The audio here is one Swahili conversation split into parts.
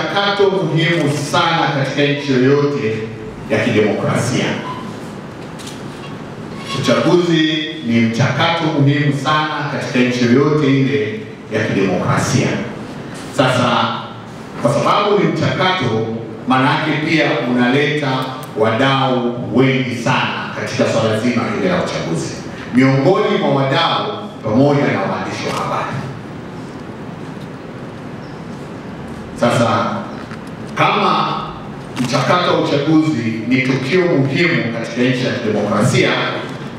mchakato muhimu sana katika nchi yoyote ya kidemokrasia. Uchaguzi ni mchakato muhimu sana katika nchi yoyote ile ya kidemokrasia. Sasa kwa sababu ni mchakato, maana yake pia unaleta wadau wengi sana katika swala zima hili la uchaguzi. Miongoni mwa wadau pamoja na waandishi wa habari. Sasa kama mchakato wa uchaguzi ni tukio muhimu katika nchi ya kidemokrasia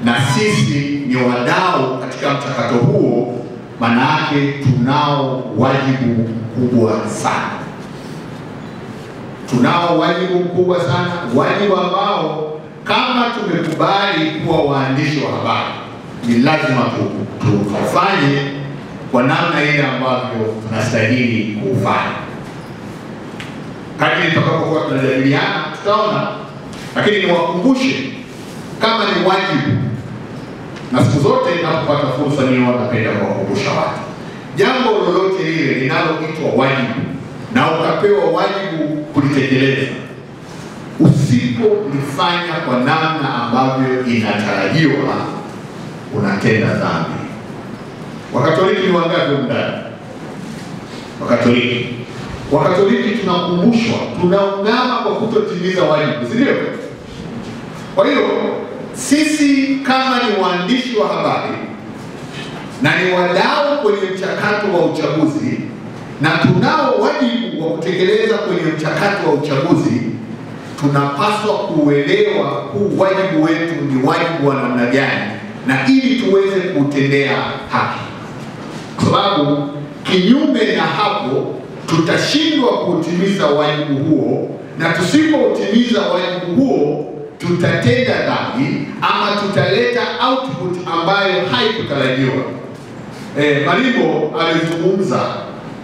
na sisi ni wadau katika mchakato huo, maana yake tunao wajibu mkubwa sana. Tunao wajibu mkubwa sana, wajibu ambao kama tumekubali kuwa waandishi wa habari ni lazima tufanye kwa namna ile ambavyo tunastahili kufanya. Kadri tutakapokuwa tunajadiliana tutaona, lakini niwakumbushe kama ni wajibu, na siku zote ninapopata fursa mimi napenda kuwakumbusha watu. Jambo lolote lile linaloitwa wajibu na ukapewa wajibu kulitekeleza, usipolifanya kwa namna ambavyo inatarajiwa, unatenda dhambi. Wakatoliki ni wangapi ndani? Wakatoliki tunakumbushwa, tunaungama kwa kutotimiza wajibu, si ndio? Kwa hiyo sisi kama ni waandishi wa habari na ni wadau kwenye mchakato wa uchaguzi na tunao wajibu wa kutekeleza kwenye mchakato wa uchaguzi, tunapaswa kuelewa huu wajibu wetu ni wajibu wa namna gani, na ili tuweze kutendea haki. Kwa sababu kinyume na hapo tutashindwa kutimiza wajibu huo, na tusipotimiza wajibu huo tutatenda dhambi ama tutaleta output ambayo haikutarajiwa. Malimbo alizungumza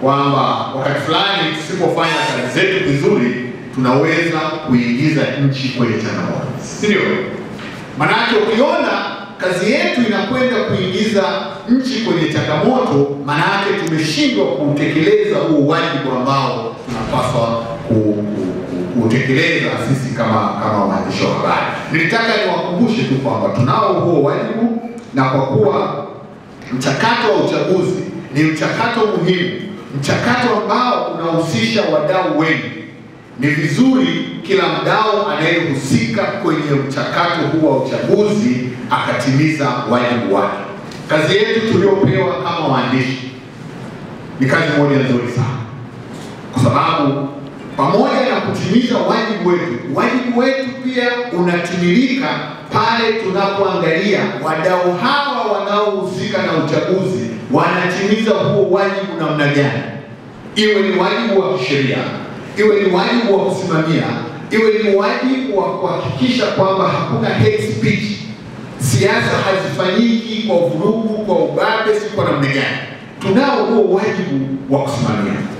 kwamba wakati fulani tusipofanya kazi zetu vizuri tunaweza kuingiza nchi kwenye changamoto, si ndio? Maana yake ukiona kazi yetu inakwenda kuingiza nchi kwenye changamoto, maana yake tumeshindwa kutekeleza huo wajibu ambao tunapaswa kutekeleza sisi kama waandishi wa habari. Nilitaka niwakumbushe tu kwamba tunao huo wajibu, na kwa kuwa mchakato wa uchaguzi ni mchakato muhimu, mchakato ambao unahusisha wadau wengi, ni vizuri kila mdau anayehusika kwenye mchakato huu wa uchaguzi akatimiza wajibu wake. Kazi yetu tuliopewa kama waandishi ni kazi moja nzuri sana, kwa sababu pamoja na kutimiza wajibu wetu pia unatimilika pale tunapoangalia wadau hawa wanaohusika na uchaguzi wanatimiza huo wajibu namna gani. Iwe ni wajibu wa kisheria, iwe ni wajibu wa kusimamia, iwe ni wajibu wa kuhakikisha kwamba hakuna hate speech, siasa hazifanyiki kwa vurugu, kwa ubabe, si kwa namna gani. Tunao huo wajibu wa kusimamia.